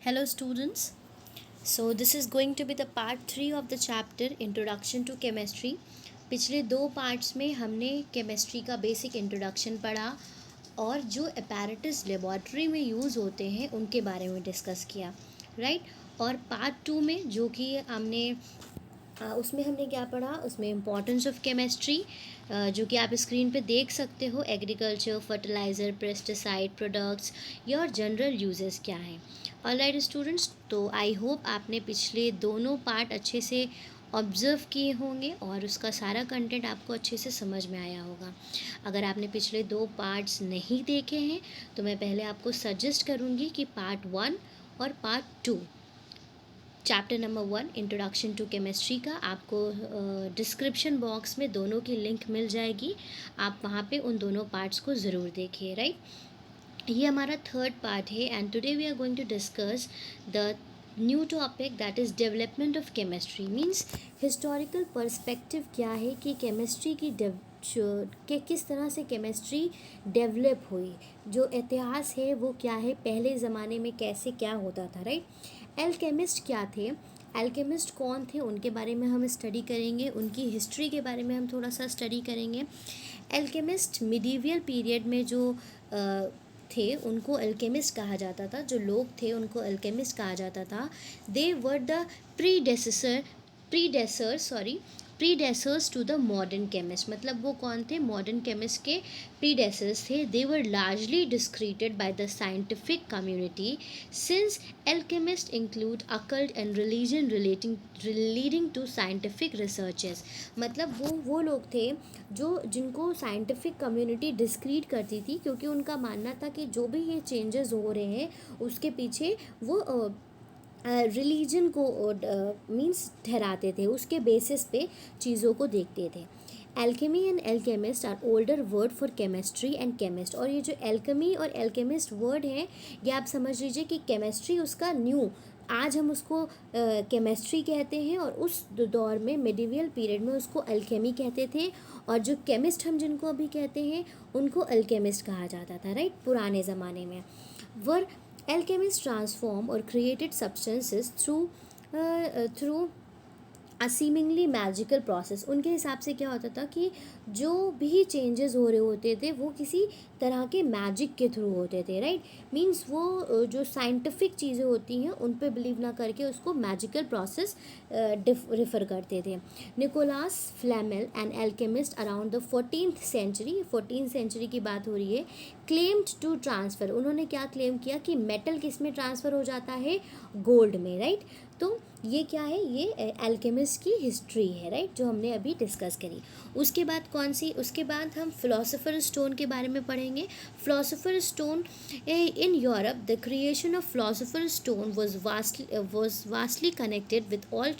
Hello students. So this is going to be the part 3 of the chapter Introduction to Chemistry. पिछले दो parts में हमने chemistry का basic introduction पढ़ा और जो अपैरेटस लेबॉर्ट्री में यूज़ होते हैं उनके बारे में डिस्कस किया, राइट। और पार्ट 2 में जो कि हमने उसमें हमने क्या पढ़ा, उसमें इम्पॉर्टेंस ऑफ केमिस्ट्री जो कि आप स्क्रीन पे देख सकते हो, एग्रीकल्चर, फर्टिलाइज़र, पेस्टिसाइड प्रोडक्ट्स, या और जनरल यूजेस क्या हैं। ऑलराइट स्टूडेंट्स, तो आई होप आपने पिछले दोनों पार्ट अच्छे से ऑब्ज़र्व किए होंगे और उसका सारा कंटेंट आपको अच्छे से समझ में आया होगा। अगर आपने पिछले दो पार्ट्स नहीं देखे हैं तो मैं पहले आपको सजेस्ट करूँगी कि पार्ट 1 और part 2 chapter number 1 introduction to chemistry का आपको डिस्क्रिप्शन बॉक्स में दोनों की लिंक मिल जाएगी। आप वहाँ पे उन दोनों पार्ट्स को ज़रूर देखिए, राइट। ये हमारा थर्ड पार्ट है and today we are going to discuss the new topic that is development of chemistry. Means historical perspective क्या है कि केमिस्ट्री की कि किस तरह से केमिस्ट्री डेवलप हुई, जो इतिहास है वो क्या है, पहले ज़माने में कैसे क्या होता था, राइट। एल्केमिस्ट क्या थे, एल्केमिस्ट कौन थे, उनके बारे में हम स्टडी करेंगे, उनकी हिस्ट्री के बारे में हम थोड़ा सा स्टडी करेंगे। एल्केमिस्ट मिडीवियल पीरियड में जो थे उनको अल्केमिस्ट कहा जाता था, जो लोग थे उनको अल्केमिस्ट कहा जाता था। They were the predecessors to the modern chemist. मतलब वो कौन थे, मॉडर्न केमिस्ट के प्रीडेसर्स थे। They were largely discredited by the scientific community since alchemists include occult and religion leading to scientific researches। मतलब वो लोग थे जो जिनको साइंटिफिक कम्युनिटी डिस्क्रीट करती थी, क्योंकि उनका मानना था कि जो भी ये चेंजेस हो रहे हैं उसके पीछे वो रिलीजन को मीन्स ठहराते थे, उसके बेसिस पे चीज़ों को देखते थे। Alchemy and alchemist are older word for chemistry and chemist. और ये जो एल्केमी और एल्केमिस्ट वर्ड है, ये आप समझ लीजिए कि केमिस्ट्री उसका न्यू, आज हम उसको केमिस्ट्री कहते हैं और उस दौर में मिडिवियल पीरियड में उसको अल्केमी कहते थे, और जो केमिस्ट हम जिनको अभी कहते हैं उनको अल्केमिस्ट कहा जाता था, राइट, पुराने ज़माने में। वर alchemists transform or created substances through a seemingly magical process. उनके हिसाब से क्या होता था कि जो भी चेंजेस हो रहे होते थे वो किसी तरह के मैजिक के थ्रू होते थे, राइट। मीन्स वो जो साइंटिफिक चीज़ें होती हैं उन पे बिलीव ना करके उसको मैजिकल प्रोसेस रेफर करते थे। Nicolas Flamel and alchemist around the 14th century की बात हो रही है, क्लेम्ड टू ट्रांसफ़र। उन्होंने क्या क्लेम किया कि मेटल किस में ट्रांसफ़र हो जाता है, गोल्ड में, राइट। तो ये क्या है, ये एल्केमिस्ट की हिस्ट्री है, राइट, जो हमने अभी डिस्कस करी। उसके बाद कौन सी, उसके बाद हम फिलोसोफर स्टोन के बारे में पढ़ेंगे। Philosopher stone in Europe, the creation of philosopher stone was vastly connected with all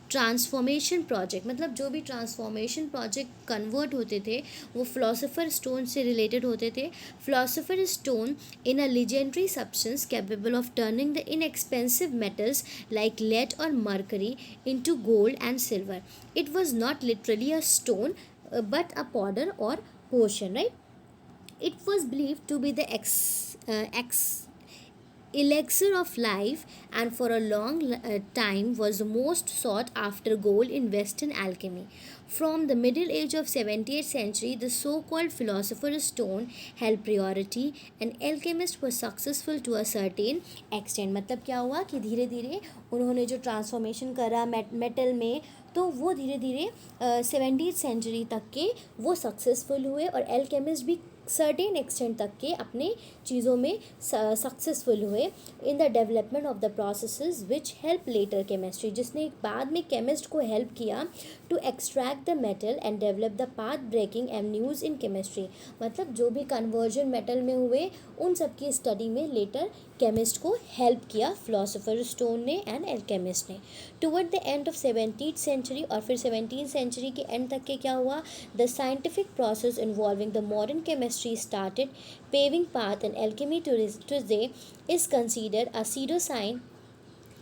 transformation project. मतलब जो भी ट्रांसफॉर्मेशन प्रोजेक्ट कन्वर्ट होते थे वो फिलोसोफर स्टोन से रिलेटेड होते थे। Philosopher stone in a legendary substance capable of turning the inexpensive metals like lead or mercury into gold and silver. It was not literally a stone but a powder or potion, right. It was believed to be the elixir of life, and for a long time was the most sought after gold in western alchemy. From the middle age of 17th century, the so-called philosopher's stone held priority and alchemists were successful to a certain extent। मतलब क्या हुआ कि धीरे धीरे उन्होंने जो transformation करा metal में, तो वो धीरे धीरे 17th सेंचुरी तक के वो सक्सेसफुल हुए, और एल्केमिस्ट भी सर्टेन एक्सटेंट तक के अपने चीज़ों में सक्सेसफुल हुए in the development of the processes which help later chemistry, जिसने बाद में केमिस्ट को हेल्प किया to extract the metal and develop the path breaking avenues in chemistry. मतलब जो भी कन्वर्जन मेटल में हुए उन सब की स्टडी में लेटर केमिस्ट को हेल्प किया फिलोसोफर स्टोन ने एंड एल्केमिस्ट ने। Toward the end of 17th century, और फिर 17th सेंचुरी के एंड तक के क्या हुआ, the scientific process involving the modern chemistry started paving path, and alchemy today is considered a pseudoscience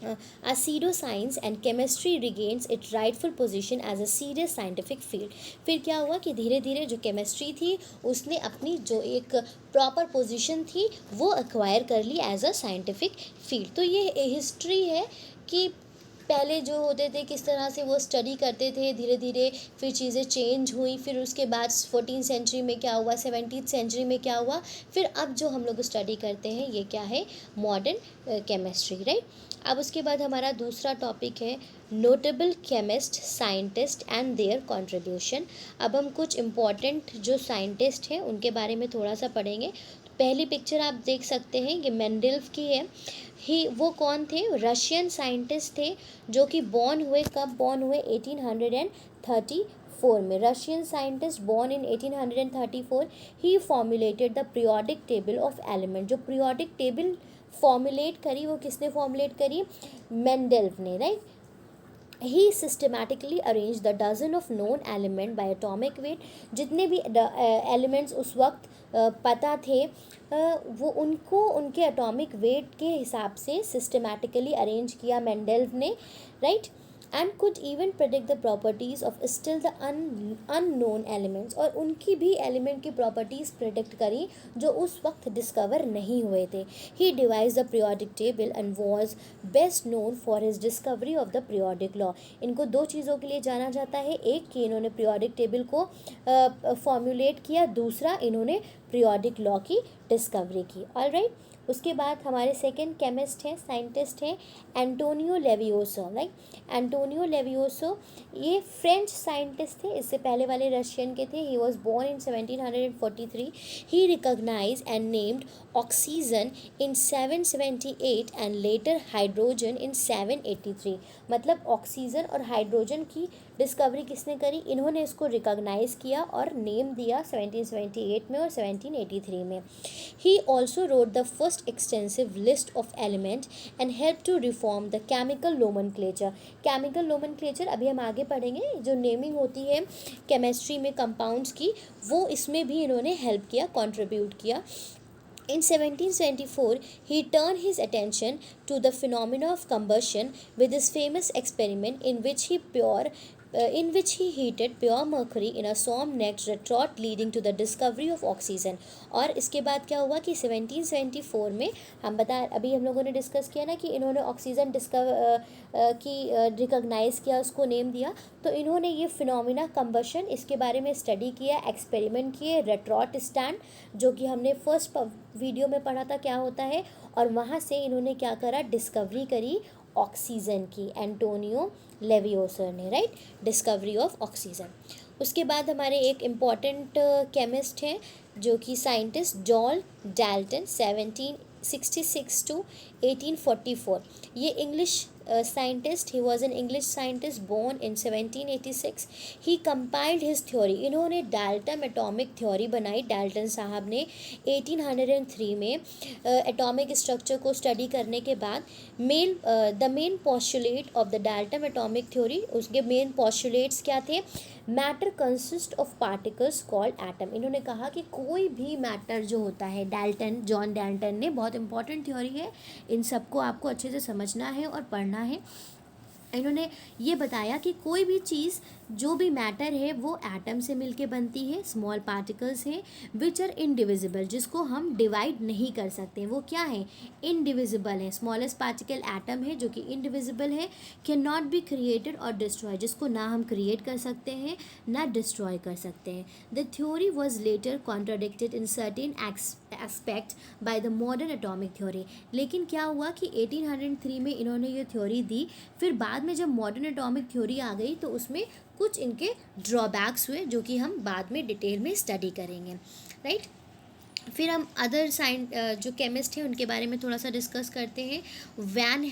as pseudoscience and chemistry regains its rightful position as a serious scientific field. फिर क्या हुआ कि धीरे धीरे जो केमिस्ट्री थी उसने अपनी जो एक प्रॉपर पोजीशन थी वो एक्वायर कर ली एज अ साइंटिफिक फील्ड. तो ये हिस्ट्री है कि पहले जो होते थे किस तरह से वो स्टडी करते थे, धीरे धीरे फिर चीज़ें चेंज हुई, फिर उसके बाद 14th सेंचुरी में क्या हुआ, 17th सेंचुरी में क्या हुआ, फिर अब जो हम लोग स्टडी करते हैं ये क्या है, मॉडर्न केमिस्ट्री, राइट. अब उसके बाद हमारा दूसरा टॉपिक है notable chemist scientist and there contribution. अब हम कुछ इम्पॉर्टेंट जो साइंटिस्ट हैं उनके बारे में थोड़ा सा पढ़ेंगे. पहली पिक्चर आप देख सकते हैं ये मेंडेलव की है. वो कौन थे, रशियन साइंटिस्ट थे जो कि बॉर्न हुए, कब बॉर्न हुए, 1834 में. Russian scientist born in 1834. He formulated the periodic table of element. जो पीरियोडिक टेबल फॉर्मुलेट करी वो किसने फॉर्मुलेट करी, मेंडेलव ने, right. He systematically arrange the dozen of known element by atomic weight. जितने भी एलिमेंट्स उस वक्त पता थे वो उनको उनके एटॉमिक वेट के हिसाब से सिस्टमैटिकली अरेंज किया मेंडेलव ने, right. And could even predict the properties of still the unknown elements. और उनकी भी एलिमेंट की प्रॉपर्टीज़ प्रेडिक्ट करी जो उस वक्त डिस्कवर नहीं हुए थे. He devised the periodic table and was best known for his discovery of the periodic law. इनको दो चीज़ों के लिए जाना जाता है, एक कि इन्होंने पीरियोडिक टेबल को फॉर्मुलेट किया, दूसरा इन्होंने पीरियोडिक लॉ की डिस्कवरी की. ऑलराइट. उसके बाद हमारे सेकंड केमिस्ट हैं, साइंटिस्ट हैं एंटोनियो लेवियोसो, राइट. एंटोनियो लेवियोसो ये फ्रेंच साइंटिस्ट थे, इससे पहले वाले रशियन के थे. He was born in 1743. He recognize and named oxygen in 778 and later hydrogen in 783. मतलब ऑक्सीजन और हाइड्रोजन की डिस्कवरी किसने करी, इन्होंने इसको रिकॉग्नाइज किया और नेम दिया 1778 में और 1783 में. He also wrote the first extensive list of element and help to reform the chemical nomenclature. Chemical nomenclature अभी हम आगे पढ़ेंगे, जो नेमिंग होती है केमिस्ट्री में कंपाउंड्स की, वो इसमें भी इन्होंने हेल्प किया, कंट्रीब्यूट किया. In 1774, he turned his attention to the phenomena of combustion with his famous experiment in which he heated pure mercury in a swarm-necked retort leading to the discovery of oxygen. और इसके बाद क्या हुआ कि 1774 में अभी हम लोगों ने डिस्कस किया ना कि इन्होंने ऑक्सीजन रिकॉग्नाइज किया, उसको नेम दिया. तो इन्होंने ये फिनोमिना कंबशन इसके बारे में स्टडी किया, एक्सपेरिमेंट किए. रेट्रॉट स्टैंड जो कि हमने फर्स्ट वीडियो में पढ़ा था क्या होता है, और वहाँ से इन्होंने क्या करा, डिस्कवरी करी ऑक्सीजन की, एंटोनियो लेवियोसो ने, राइट. Discovery of oxygen. उसके बाद हमारे एक इम्पॉर्टेंट केमिस्ट हैं जो कि साइंटिस्ट जॉन डाल्टन 1766 to 1844. ये English scientist. He was an English scientist born in 1786. He compiled his theory. इन्होंने डाल्टन एटॉमिक थ्योरी बनाई, डाल्टन साहब ने 1803 में. एटॉमिक स्ट्रक्चर को स्टडी करने के बाद the main postulate of the Dalton atomic theory, उसके मेन पोस्टुलेट्स क्या थे, matter consist of particles called atom. इन्होंने कहा कि कोई भी मैटर जो होता है, जॉन डाल्टन ने, बहुत इंपॉर्टेंट थ्योरी है, इन सबको आपको अच्छे से समझना है और पढ़ना है. इन्होंने ये बताया कि कोई भी चीज़, जो भी मैटर है वो एटम से मिलके बनती है, स्मॉल पार्टिकल्स हैं विच आर इनडिविजिबल, जिसको हम डिवाइड नहीं कर सकते. वो क्या है, इनडिविजिबल है. स्मॉलेस्ट पार्टिकल एटम है जो कि इनडिविजिबल है, कैन नॉट बी क्रिएटेड और डिस्ट्रॉय, जिसको ना हम क्रिएट कर सकते हैं ना डिस्ट्रॉय कर सकते हैं. The theory was later contradicted in certain aspect by the modern atomic theory. लेकिन क्या हुआ कि 1803 में इन्होंने ये थ्योरी दी, फिर बाद में जब मॉडर्न एटॉमिक थ्योरी आ गई तो उसमें कुछ इनके ड्रॉबैक्स हुए जो कि हम बाद में डिटेल में स्टडी करेंगे, राइट. फिर हम अदर जो केमिस्ट हैं उनके बारे में थोड़ा सा डिस्कस करते हैं. Van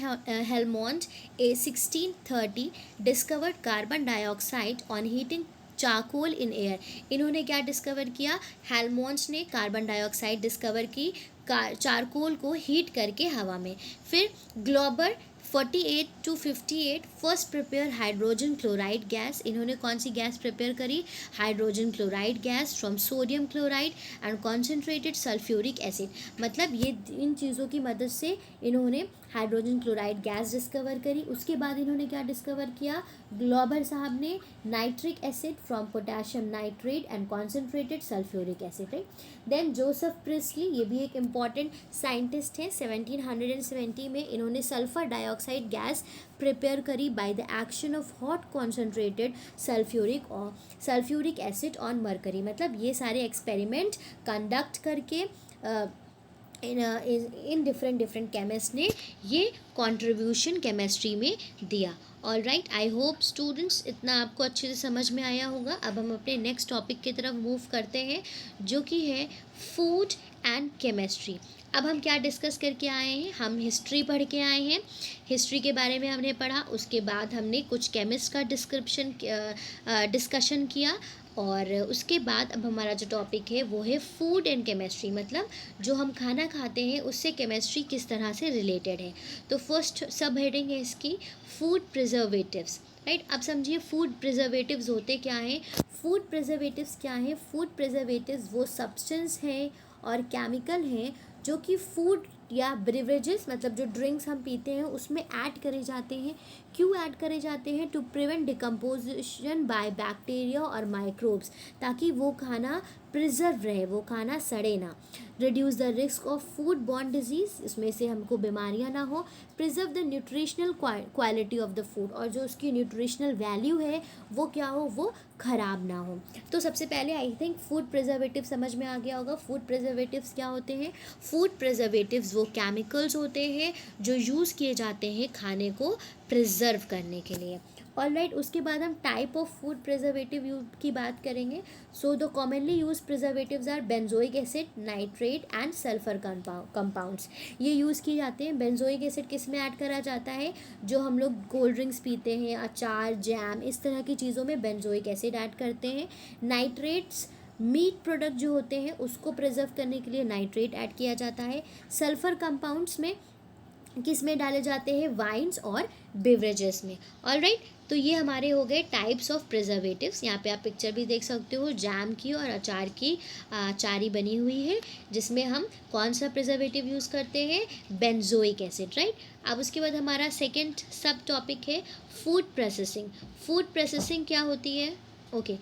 Helmont 1630 discovered carbon dioxide on heating charcoal in air. इन्होंने क्या डिस्कवर किया, हेलमोंट ने कार्बन डाइऑक्साइड डिस्कवर की चारकोल को हीट करके हवा में. फिर Glauber 48 to 58 first prepare hydrogen chloride gas. इन्होंने कौन सी गैस प्रिपेयर करी? Hydrogen chloride gas from sodium chloride and concentrated sulphuric acid. मतलब ये इन चीज़ों की मदद से इन्होंने हाइड्रोजन क्लोराइड गैस डिस्कवर करी। उसके बाद इन्होंने क्या डिस्कवर किया? ग्लोबर साहब ने nitric acid from potassium nitrate and concentrated sulphuric acid, right. Then Joseph Priestley, ये भी एक इम्पॉर्टेंट साइंटिस्ट हैं। 1770 में इन्होंने सल्फर डाइऑक्साइड गैस प्रिपेयर करी by the action of hot concentrated sulphuric acid on mercury. मतलब ये सारे एक्सपेरिमेंट कंडक्ट करके इन डिफरेंट केमिस्ट ने ये कंट्रीब्यूशन केमिस्ट्री में दिया। All right, I hope students इतना आपको अच्छे से समझ में आया होगा। अब हम अपने नेक्स्ट टॉपिक की तरफ मूव करते हैं, जो कि है फूड एंड केमिस्ट्री। अब हम क्या डिस्कस करके आए हैं? हम हिस्ट्री पढ़ के आए हैं। हिस्ट्री के बारे में हमने पढ़ा, उसके बाद हमने कुछ केमिस्ट का डिस्कशन किया, और उसके बाद अब हमारा जो टॉपिक है वो है फूड एंड केमिस्ट्री। मतलब जो हम खाना खाते हैं उससे केमिस्ट्री किस तरह से रिलेटेड है। तो फर्स्ट सब हेडिंग है इसकी फूड प्रिजर्वेटिव्स, राइट। अब समझिए फूड प्रिजर्वेटिव्स होते क्या हैं। फूड प्रिजर्वेटिव्स क्या हैं? फूड प्रिजर्वेटिव्स वो सब्सटेंस हैं और केमिकल हैं जो कि फूड या ब्रिवरेजेस, मतलब जो ड्रिंक्स हम पीते हैं उसमें ऐड करे जाते हैं। क्यों ऐड करे जाते हैं? To prevent decomposition by bacteria और माइक्रोब्स, ताकि वो खाना प्रिजर्व रहे, वो खाना सड़े ना। Reduce the risk of food borne disease, इसमें से हमको बीमारियां ना हो। Preserve the nutritional quality of the food, और जो उसकी न्यूट्रिशनल वैल्यू है वो क्या हो? वो ख़राब ना हो। तो सबसे पहले आई थिंक फूड प्रिजर्वेटिव समझ में आ गया होगा। फूड प्रिजर्वेटिव्स क्या होते हैं? फूड प्रिजर्वेटिव्स वो केमिकल्स होते हैं जो यूज़ किए जाते हैं खाने को प्रिजर्व करने के लिए। ऑलराइट, उसके बाद हम टाइप ऑफ फूड प्रिजर्वेटिव की बात करेंगे। So the commonly use preservatives are benzoic acid, nitrate and sulphur compounds. ये यूज़ किए जाते हैं। बेंजोइक एसिड किस में ऐड करा जाता है? जो हम लोग कोल्ड ड्रिंक्स पीते हैं, अचार, जैम, इस तरह की चीज़ों में बेंजोइक एसिड ऐड करते हैं। नाइट्रेट्स मीट प्रोडक्ट जो होते हैं उसको प्रिजर्व करने के लिए नाइट्रेट ऐड किया जाता है। सल्फर कंपाउंड्स में किस में डाले जाते हैं? वाइन्स और बेवरेजेस में। ऑलराइट, तो ये हमारे हो गए टाइप्स ऑफ प्रिजर्वेटिव्स। यहाँ पे आप पिक्चर भी देख सकते हो जैम की और अचार की चारी बनी हुई है, जिसमें हम कौन सा प्रिजर्वेटिव यूज़ करते हैं? Benzoic acid, right. अब उसके बाद हमारा सेकेंड सब टॉपिक है फूड प्रोसेसिंग। फूड प्रोसेसिंग क्या होती है? ओके,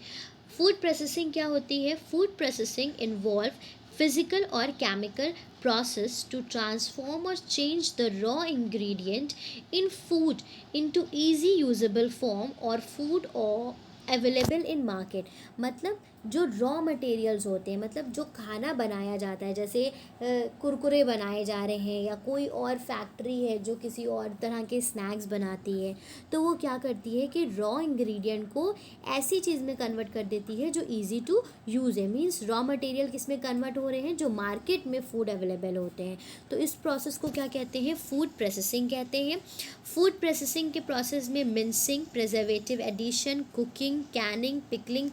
फूड प्रोसेसिंग क्या होती है? Food processing involve physical or chemical process to transform or change the raw ingredient in food into easy usable form or food or available in market. मतलब जो raw materials होते हैं, मतलब जो खाना बनाया जाता है, जैसे कुरकुरे बनाए जा रहे हैं या कोई और फैक्ट्री है जो किसी और तरह के स्नैक्स बनाती है, तो वो क्या करती है कि रॉ इंग्रेडिएंट को ऐसी चीज़ में कन्वर्ट कर देती है जो इजी टू यूज़ है। मींस रॉ मटेरियल किस में कन्वर्ट हो रहे हैं? जो मार्केट में फूड अवेलेबल होते हैं। तो इस प्रोसेस को क्या कहते हैं? फूड प्रोसेसिंग कहते हैं। फूड प्रोसेसिंग के प्रोसेस में mincing, preservative addition, cooking, canning, pickling,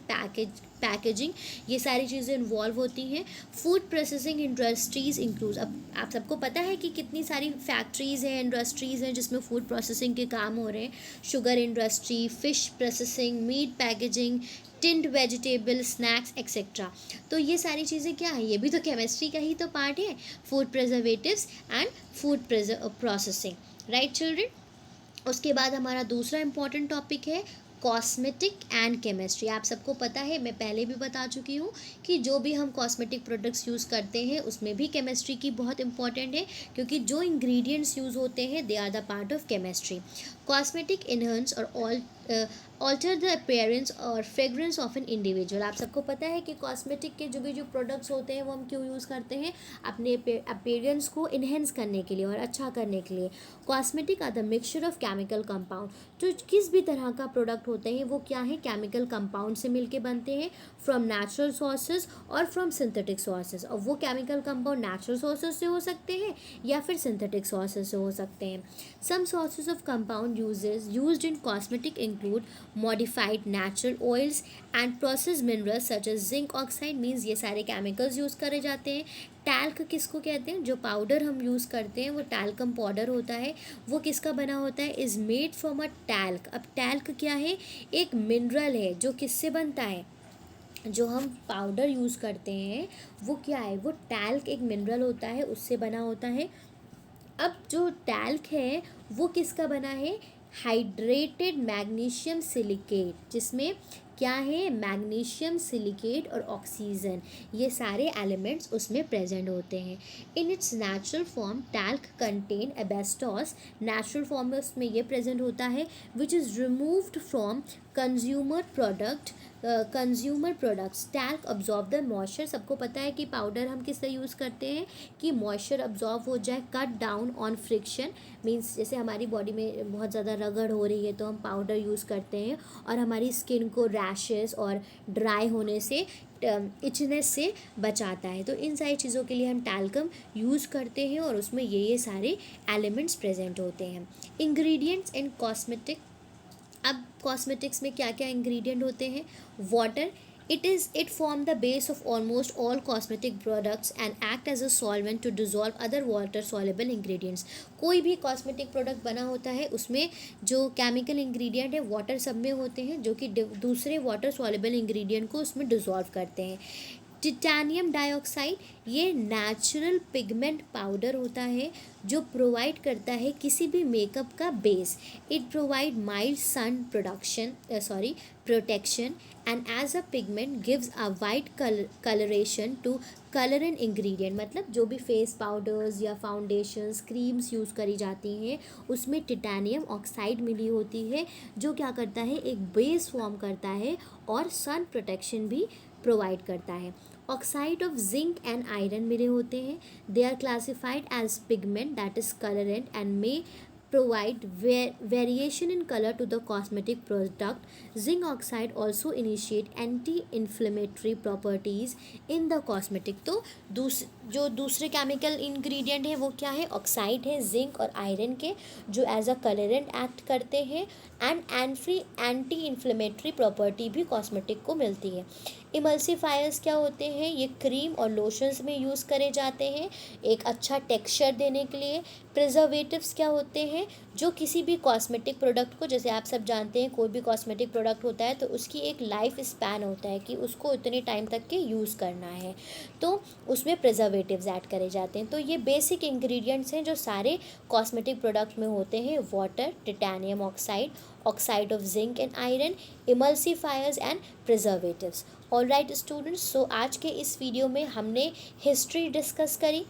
packaging, ये सारी चीज़ें इन्वॉल्व होती हैं। फूड प्रोसेसिंग इंडस्ट्रीज़ इंक्लूड, अब आप सबको पता है कि कितनी सारी फैक्ट्रीज़ हैं, इंडस्ट्रीज़ हैं जिसमें फूड प्रोसेसिंग के काम हो रहे हैं। Sugar industry, fish processing, meat packaging, tinned vegetable, snacks etcetera. तो ये सारी चीज़ें क्या है? ये भी तो केमिस्ट्री का ही तो पार्ट है, food preservatives and food processing, right children. उसके बाद हमारा दूसरा इम्पॉर्टेंट टॉपिक है कॉस्मेटिक एंड केमिस्ट्री। आप सबको पता है, मैं पहले भी बता चुकी हूँ कि जो भी हम कॉस्मेटिक प्रोडक्ट्स यूज़ करते हैं उसमें भी केमिस्ट्री की बहुत इंपॉर्टेंट है, क्योंकि जो इंग्रेडिएंट्स यूज़ होते हैं they are the part of chemistry. Cosmetic enhance और ऑल्टर द अपीयरेंस और फ्रेग्रेंस ऑफ एन इंडिविजुअल। आप सबको पता है कि कॉस्मेटिक के जो प्रोडक्ट्स होते हैं वो हम क्यों यूज़ करते हैं? अपने अपीयरेंस को इन्हेंस करने के लिए और अच्छा करने के लिए। Cosmetic are the mixture of chemical compound. जो किस भी तरह का प्रोडक्ट होते हैं वो क्या है? केमिकल कंपाउंड से मिलके बनते हैं, फ्रॉम नेचुरल सोर्सेज और फ्रॉम सिंथेटिक सोर्सेज। और वो केमिकल कंपाउंड नेचुरल सोर्सेज से हो सकते हैं या फिर सिंथेटिक सोर्सेज से हो सकते हैं। Some sources of compound used in cosmetic include modified natural oils and process minerals such as zinc oxide, means ये सारे केमिकल्स यूज़ करे जाते हैं। टैल्क किसको कहते हैं? जो पाउडर हम यूज़ करते हैं वो टैल्कम पाउडर होता है, वो किसका बना होता है? Is made from a talc. अब टैल्क क्या है? एक मिनरल है जो किससे बनता है? जो हम पाउडर यूज़ करते हैं वो क्या है? वो टैल्क एक मिनरल होता है, उससे बना होता है। अब जो टैल्क है वो किसका बना है? हाइड्रेटेड मैग्नीशियम सिलिकेट, जिसमें क्या है? मैग्नीशियम सिलिकेट और ऑक्सीजन, ये सारे एलिमेंट्स उसमें प्रेजेंट होते हैं। In its natural form talc contain asbestos, natural form में उसमें ये प्रेजेंट होता है, which is removed from consumer products. Talc absorb the moisture. सबको पता है कि पाउडर हम किससे यूज़ करते हैं कि मॉइस्चर अब्जॉर्ब हो जाए। Cut down on friction, means जैसे हमारी बॉडी में बहुत ज़्यादा रगड़ हो रही है तो हम पाउडर यूज़ करते हैं और हमारी स्किन को रैशेस और ड्राई होने से, इचनेस से बचाता है। तो इन सारी चीज़ों के लिए हम टैल्कम यूज़ करते हैं और उसमें ये सारे एलिमेंट्स प्रेजेंट होते हैं। Ingredients in cosmetic. अब कॉस्मेटिक्स में क्या क्या इंग्रेडिएंट होते हैं? Water, it form the base of almost all cosmetic products and act as a solvent to dissolve other water soluble ingredients। कोई भी कॉस्मेटिक प्रोडक्ट बना होता है उसमें जो केमिकल इंग्रेडिएंट है वाटर सब में होते हैं, जो कि दूसरे वाटर सॉल्युबल इंग्रेडिएंट को उसमें डिसॉल्व करते हैं। टिटानियम डाइऑक्साइड, ये नेचुरल पिगमेंट पाउडर होता है जो प्रोवाइड करता है किसी भी मेकअप का base. It provide mild sun protection and as a pigment gives a white colouration to colour and ingredient. मतलब जो भी फेस पाउडर्स या फाउंडेशंस, क्रीम्स यूज़ करी जाती हैं उसमें टिटानियम ऑक्साइड मिली होती है, जो क्या करता है? एक बेस फॉर्म करता है और सन प्रोटेक्शन भी प्रोवाइड करता है। Oxide of zinc and iron मिले होते हैं। They are classified as pigment that is colourant and may provide variation in color to the cosmetic product. Zinc oxide also initiate anti-inflammatory properties in the cosmetic। तो जो दूसरे chemical ingredient है वो क्या है? ऑक्साइड है जिंक और iron के, जो एज अ कलरेंट एक्ट करते हैं एंड एंटी इन्फ्लेमेटरी प्रॉपर्टी भी कॉस्मेटिक को मिलती है। इमल्सिफायर्स क्या होते हैं? ये क्रीम और लोशंस में यूज़ करे जाते हैं एक अच्छा टेक्सचर देने के लिए। प्रिजर्वेटिव्स क्या होते हैं? जो किसी भी कॉस्मेटिक प्रोडक्ट को, जैसे आप सब जानते हैं कोई भी कॉस्मेटिक प्रोडक्ट होता है तो उसकी एक लाइफ स्पैन होता है कि उसको इतने टाइम तक के यूज़ करना है, तो उसमें प्रिजर्वेटिव्स ऐड करे जाते हैं। तो ये बेसिक इंग्रेडिएंट्स हैं जो सारे कॉस्मेटिक प्रोडक्ट में होते हैं। Water, titanium oxide, oxide of zinc and iron, emulsifiers and preservatives. Alright students, so आज के इस वीडियो में हमने हिस्ट्री डिस्कस करी।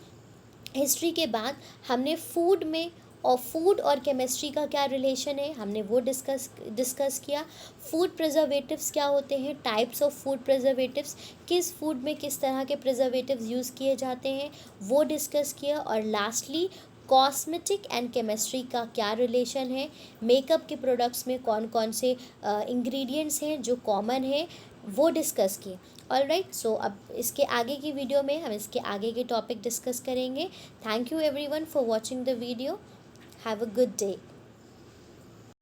हिस्ट्री के बाद हमने फूड में और फूड और केमिस्ट्री का क्या रिलेशन है हमने वो डिस्कस किया। फूड प्रिजर्वेटिव्स क्या होते हैं, टाइप्स ऑफ फूड प्रिजर्वेटिव्स, किस फूड में किस तरह के प्रिजर्वेटिव्स यूज़ किए जाते हैं वो डिस्कस किया। और लास्टली कॉस्मेटिक एंड केमिस्ट्री का क्या रिलेशन है, मेकअप के प्रोडक्ट्स में कौन कौन से इंग्रेडिएंट्स हैं जो कॉमन है वो डिस्कस किए। ऑलराइट, सो अब इसके आगे की वीडियो में हम इसके आगे के टॉपिक डिस्कस करेंगे। Thank you everyone for watching the video. Have a good day.